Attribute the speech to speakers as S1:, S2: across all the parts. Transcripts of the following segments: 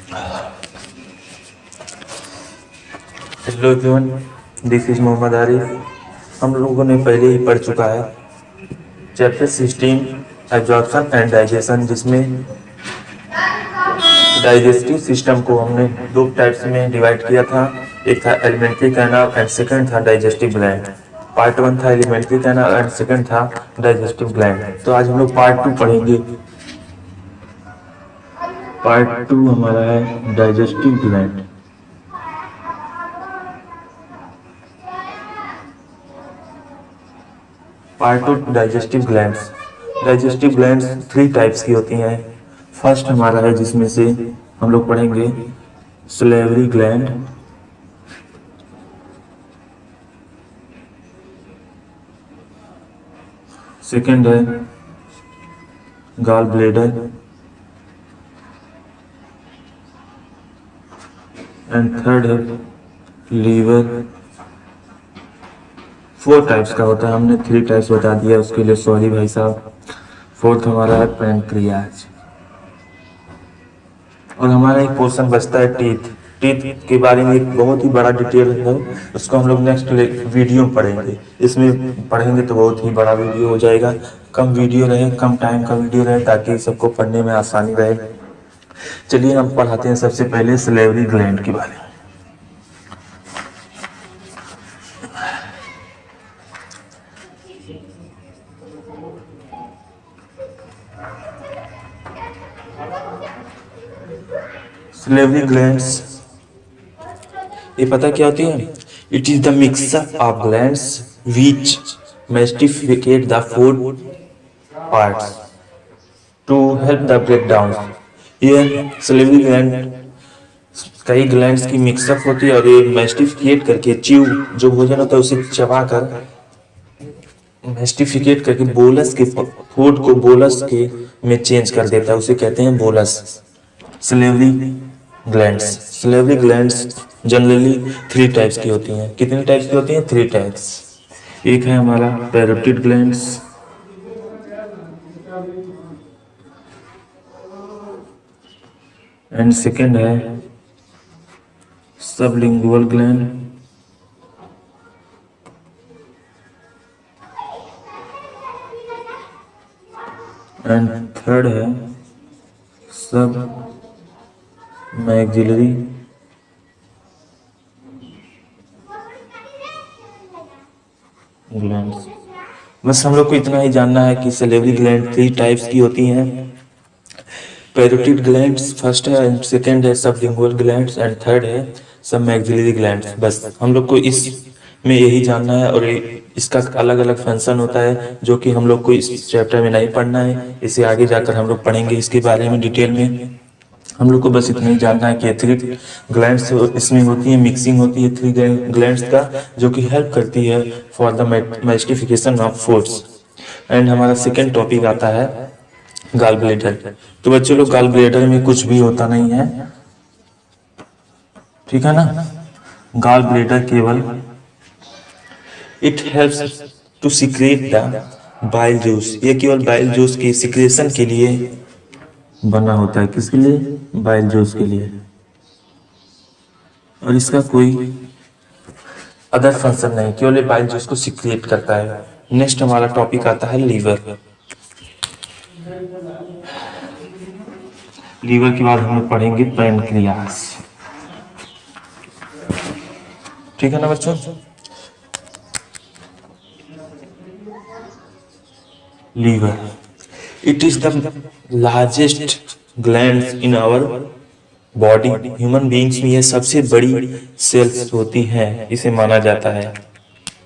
S1: Hello everyone, this is Mohammad Arif. हम लोगों ने पहले ही पढ़ चुका है चैप्टर 16 एब्जॉर्प्शन एंड डाइजेशन, जिसमें डाइजेस्टिव सिस्टम को हमने दो टाइप्स में डिवाइड किया था। एक था एलिमेंट्री कैनाल एंड सेकंड था डाइजेस्टिव ग्लैंड। पार्ट 1 था एलिमेंट्री कैनाल एंड सेकंड था डाइजेस्टिव ग्लैंड। तो आज हम लोग पार्ट 2 पढ़ेंगे। पार्ट 2 हमारा है digestive gland. Part 2 digestive glands. Digestive glands 3 types की होती हैं। फर्स्ट हमारा है जिसमें से हम लोग पढ़ेंगे सलेवरी ग्लैंड, सेकंड है गॉल ब्लैडर एंड थर्ड है लीवर। 4 टाइप्स का होता है, हमने 3 टाइप्स बता दिया, उसके लिए सॉरी भाई साहब। फोर्थ हमारा है पैनक्रियाज। और हमारा एक पोर्शन बचता है टीथ। टीथ के बारे में एक बहुत ही बड़ा डिटेल है, उसको हम लोग नेक्स्ट वीडियो में पढ़ेंगे। इसमें पढ़ेंगे तो बहुत ही बड़ा वीडियो हो जाएगा। कम वीडियो रहे, कम टाइम का वीडियो रहे, ताकि सबको पढ़ने में आसानी रहे। चलिए हम पढ़ाते हैं सबसे पहले सलेवरी ग्लैंड के बारे में। सलेवरी ग्लैंड्स, ये पता क्या होती है? It is the mixup of glands which masticate the food parts to help the break down. ये सलेवरी ग्लैंड कई ग्लैंड्स की मिक्सअप होती है और ये मैस्टिफिकेट करके च्यू जो भोजन होता है उसे चबा कर मैस्टिफिकेट करके बोलस के फूड को बोलस के में चेंज कर देता है, उसे कहते हैं bolus. Salivary glands. Salivary glands generally 3 types की होती हैं। कितने टाइप्स की होती हैं? 3 टाइप्स। एक है हमारा पैरोटिड ग्लैंड्स, एंड सेकंड है सबलिंगुअल ग्लैंड, एंड थर्ड है सब मैक्सिलरी ग्लैंड्स। बस हम लोग को इतना ही जानना है कि सलेवरी ग्लैंड 3 टाइप्स की होती हैं। पैरोटिड ग्लैंड्स फर्स्ट है, एंड सेकंड है सबलिंगुअल ग्लैंड्स, एंड थर्ड है सब मैक्सिलरी ग्लैंड्स। बस हम लोग को इसमें यही जानना है, और इसका अलग अलग फंक्शन होता है जो कि हम लोग को इस चैप्टर में नहीं पढ़ना है। इसे आगे जाकर हम लोग पढ़ेंगे इसके बारे में डिटेल में। हम लोग को बस इतना ही जानना है कि 3 ग्लैंड्स इसमें होती है, मिक्सिंग होती है 3 ग्लैंड्स का, जो कि हेल्प करती है for the mastication of foods. And हमारा सेकंड टॉपिक आता है गॉल ब्लैडर। तो बच्चों लोग, गॉल ब्लैडर में कुछ भी होता नहीं है, ठीक है ना। गॉल ब्लैडर केवल it helps to secrete the bile juice. ये केवल बाइल जूस की सीक्रेशन के लिए बना होता है। किसके लिए? बाइल जूस के लिए। और इसका कोई अदर फंक्शन नहीं, केवल बाइल जूस को सीक्रेट करता है। नेक्स्ट हमारा टॉपिक आता है लीवर। लीवर के बाद हम लोग पढ़ेंगे पैनक्रियाज, ठीक है ना बच्चों। Liver, it is the largest glands in our body. Human beings में ये सबसे बड़ी सेल्स होती हैं, इसे माना जाता है।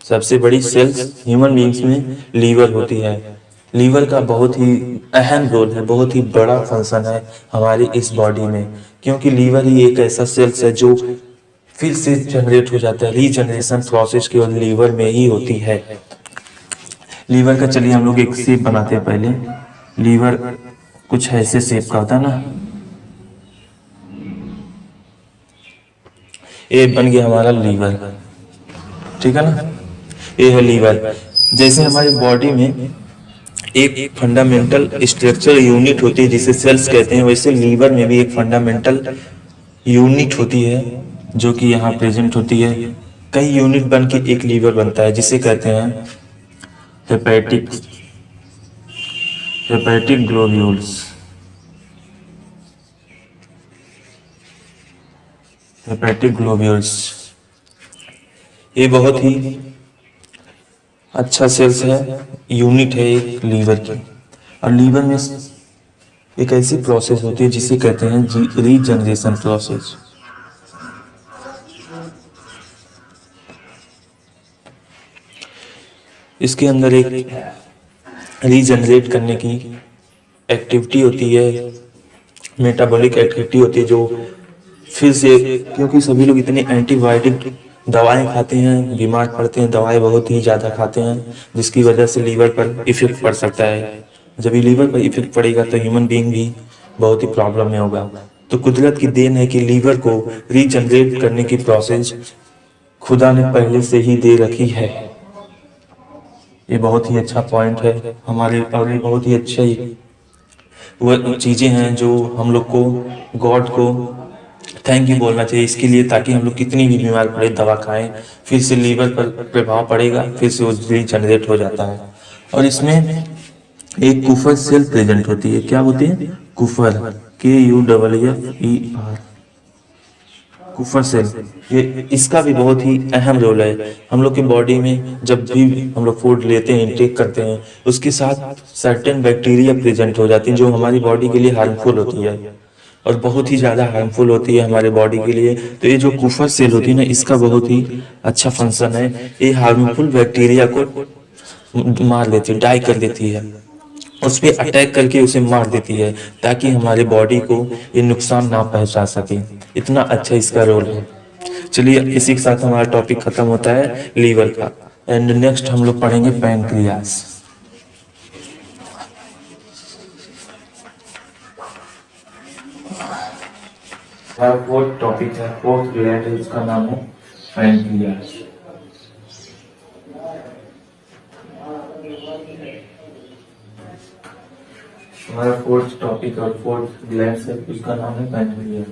S1: सबसे बड़ी सेल्स ह्यूमन बीइंग्स में लीवर होती है। लीवर का बहुत ही अहम रोल है, बहुत ही बड़ा फंक्शन है हमारी इस बॉडी में, क्योंकि लीवर ही एक ऐसा सेल्स है जो फिर से जनरेट हो जाता है। रीजनरेशन प्रोसेस केवल लीवर में ही होती है। लीवर का चलिए हम लोग एक शेप बनाते हैं। पहले लीवर कुछ ऐसे शेप का होता है ना। ये बन गया हमारा लीवर, ठीक है ना। ये है लीवर। जैसे हमारी बॉडी में एक फंडामेंटल स्ट्रक्चर यूनिट होती है जिसे सेल्स कहते हैं, वैसे लीवर में भी एक फंडामेंटल यूनिट होती है जो कि यहाँ प्रेजेंट होती है। कई यूनिट बन के एक लीवर बनता है जिसे कहते हैं hepatic hepatic globules. Hepatic globules ये बहुत ही अच्छा सेल्स है, यूनिट है एक लीवर की। और लीवर में एक ऐसी प्रोसेस होती है जिसे कहते हैं रीजनरेशन प्रोसेस। इसके अंदर एक रीजनरेट करने की एक्टिविटी होती है, मेटाबॉलिक एक्टिविटी होती है, जो फिर से, क्योंकि सभी लोग इतने एंटीबायोटिक दवाएं खाते हैं, बीमार पड़ते हैं, दवाएं बहुत ही ज़्यादा खाते हैं, जिसकी वजह से लीवर पर इफेक्ट पड़ सकता है। जब ये लीवर पर इफेक्ट पड़ेगा तो ह्यूमन बीइंग भी बहुत ही प्रॉब्लम में होगा। तो कुदरत की देन है कि लीवर को रीजनरेट करने की प्रोसेस खुदा ने पहले से ही दे रखी है। ये बहुत ही अच्छा पॉइंट है हमारे, और ये बहुत ही अच्छे वो चीज़ें हैं जो हम लोग को, गॉड को थैंक यू बोलना चाहिए इसके लिए, ताकि हम लोग कितनी भी बीमार पड़े दवा खाएं, फिर से लीवर पर प्रभाव पड़ेगा, फिर से वो रीजनरेट हो जाता है। और इसमें एक कुफर सेल प्रेजेंट होती है। क्या होती है? कुफर, KUFFER, कुफर सेल। ये इसका भी बहुत ही अहम रोल है हम लोग के बॉडी में। जब भी हम लोग फूड लेते हैं, इंटेक करते हैं, उसके साथ सर्टेन बैक्टीरिया प्रेजेंट हो जाती हैं जो हमारी बॉडी के लिए हार्मफुल होती है, और बहुत ही ज़्यादा हार्मफुल होती है हमारे बॉडी के लिए। तो ये जो कुफर सेल होती है ना, इसका बहुत ही अच्छा फंक्शन है। ये हार्मफुल बैक्टीरिया को मार देती है, डाई कर देती है, उस पर अटैक करके उसे मार देती है, ताकि हमारे बॉडी को ये नुकसान ना पहुंचा सके। इतना अच्छा इसका रोल है। चलिए, इसी के साथ हमारा टॉपिक खत्म होता है लीवर का। एंड नेक्स्ट हम लोग पढ़ेंगे पैनक्रियास। फोर्थ टॉपिक है, फोर्थ ग्लैंड है, उसका नाम है पैनक्रियास। हमारा फोर्थ टॉपिक और फोर्थ ग्लैंड है, उसका नाम है pancreas.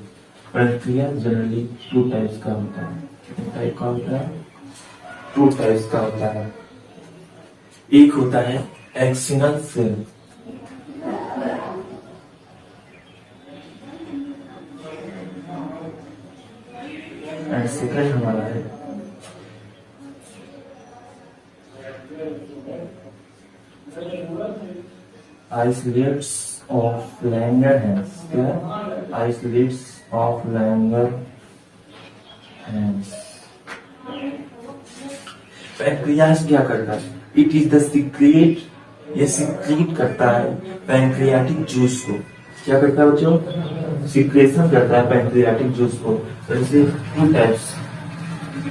S1: Pancreas generally two types का होता है। कितने टाइप का होता है? टू टाइप्स का होता है। एक होता है एक्सिनल सेल, एंड सेकंड हमारा है आइसोलेट्स ऑफ लैंगरहैंस। क्या? Isolates of Langerhans. पैनक्रियास क्या करता है? इट इज द सीक्रेट, ये सीक्रेट करता है पैनक्रियाटिक जूस को। क्या करता है बच्चों? सीक्रेशन करता है पैनक्रियाटिक जूस को। तो इसे two types,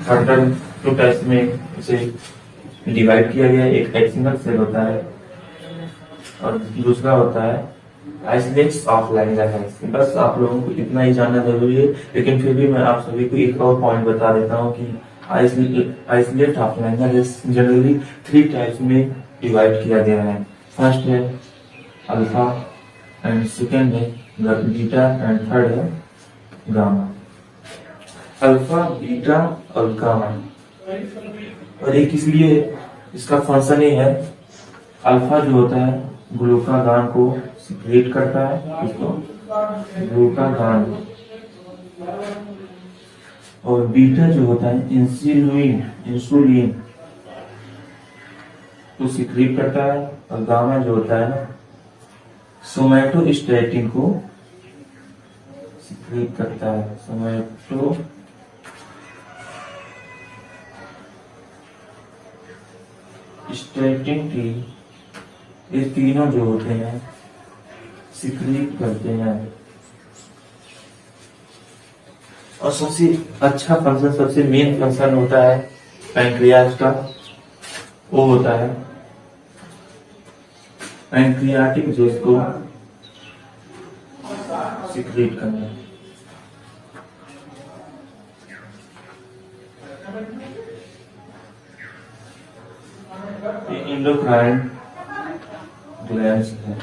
S1: total two types में इसे डिवाइड किया गया है। एक एक्सिनल सेल होता है और दूसरा होता है आइसोलेट्स ऑफ लैंगरहैंस। बस आप लोगों को इतना ही जानना जरूरी है, लेकिन फिर भी मैं आप सभी को एक और पॉइंट बता देता हूँ कि isolate of Langerhans generally three types में डिवाइड किया गया है। फर्स्ट है अल्फा, एंड सेकेंड है बीटा, एंड थर्ड है गामा। अल्फा, बीटा और गामा। और एक इसलिए इसका फंक्शन ये है, अल्फा जो होता है ग्लूकागान को सिक्रेट करता है, इसको ग्लूकागान, और बीटा जो होता है इंसुलिन को सिक्रेट करता है, और गामा जो होता है सोमैटोस्टैटिन को सिक्रेट करता है। सोमैटोस्टैटिन की ये तीनों जो होते हैं सिक्रेट करते हैं। और सबसे अच्छा फंक्शन, सबसे मेन फंक्शन होता है पैनक्रियास का, वो होता है पैनक्रियाटिक जूस को सिक्रेट करना। ये एंडोक्राइन ग्लैंड्स है।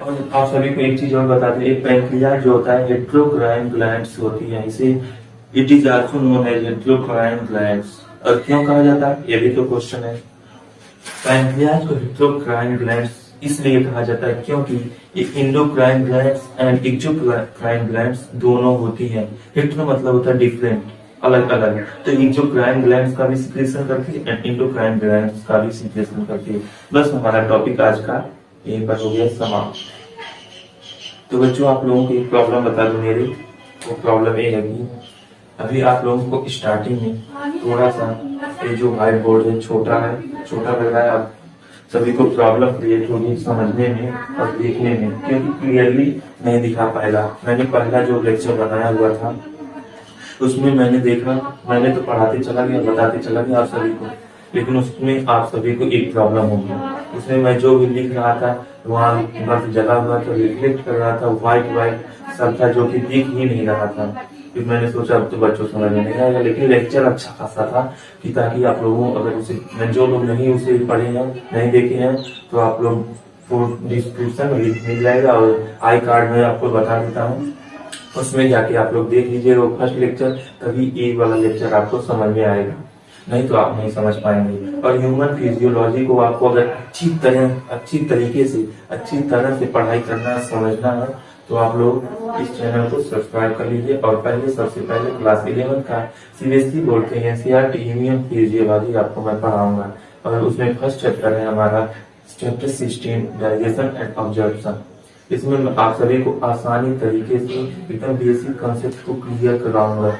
S1: और आप सभी को एक चीज और बता दें, एक पैंक्रियाज जो होता है हेट्रोक्राइन ग्लैंड्स होती है, इसे it is also known as heterocrine glands. और क्यों कहा जाता है, ये भी तो क्वेश्चन है। पैंक्रियाज को हेट्रोक्राइन ग्लैंड्स इसलिए कहा जाता है क्योंकि ये endocrine glands and exocrine glands दोनों होती हैं। हेट्रो मतलब होता है डिफरेंट, अलग अलग। तो एक्सोक्राइन ग्लैंड्स का भी सीक्रेशन करती है एंड इंडोक्राइन ग्लैंड्स का भी सीक्रेशन करती है। बस हमारा टॉपिक आज का यहीं पर हो गया समाप्त। तो बच्चों आप लोगों को एक प्रॉब्लम बता दूं मेरी, वो प्रॉब्लम ये है कि अभी आप लोगों को स्टार्टिंग में थोड़ा सा ये जो व्हाइट बोर्ड है छोटा लग रहा है। आप सभी को प्रॉब्लम क्रिएट होगी समझने में और देखने में, क्योंकि क्लियरली नहीं दिखा पाएगा। मैंने पहला जो लेक्चर बनाया हुआ था उसमें मैंने देखा, मैंने तो पढ़ाते चला गया, बताते चला गया आप सभी को, लेकिन उसमें आप सभी को एक प्रॉब्लम होगी। उसमें मैं जो भी लिख रहा था वहाँ बस जला हुआ था, रिफ्लेक्ट कर रहा था, व्हाइट सब था, जो कि दिख ही नहीं रहा था। फिर मैंने सोचा अब तो बच्चों समझ में नहीं आएगा, लेकिन लेक्चर अच्छा खासा था कि ताकि आप लोगों अगर उसे जो लोग नहीं उसे पढ़े हैं, नहीं देखे हैं, तो आप लोग डिस्क्रिप्शन में मिल जाएगा और आई कार्ड में आपको बता देता हूँ, उसमें जाके आप लोग देख लीजिए वो फर्स्ट लेक्चर, तभी ये वाला लेक्चर आपको समझ में आएगा, नहीं तो आप नहीं समझ पाएंगे। और ह्यूमन फिजियोलॉजी को आपको अगर अच्छी तरह से पढ़ाई करना समझना है तो आप लोग इस चैनल को सब्सक्राइब कर लीजिए। और सबसे पहले क्लास 11 का सीबीएसई बोर्ड के एनसीईआरटी ह्यूमन फिजियोलॉजी आपको मैं पढ़ाऊंगा, और उसमें फर्स्ट चैप्टर है हमारा चैप्टर 16 डाइजेशन एंड ऑब्जर्प्शन। इसमें मैं आप सभी को आसानी तरीके से एकदम बेसिक कॉन्सेप्ट को क्लियर कराऊंगा।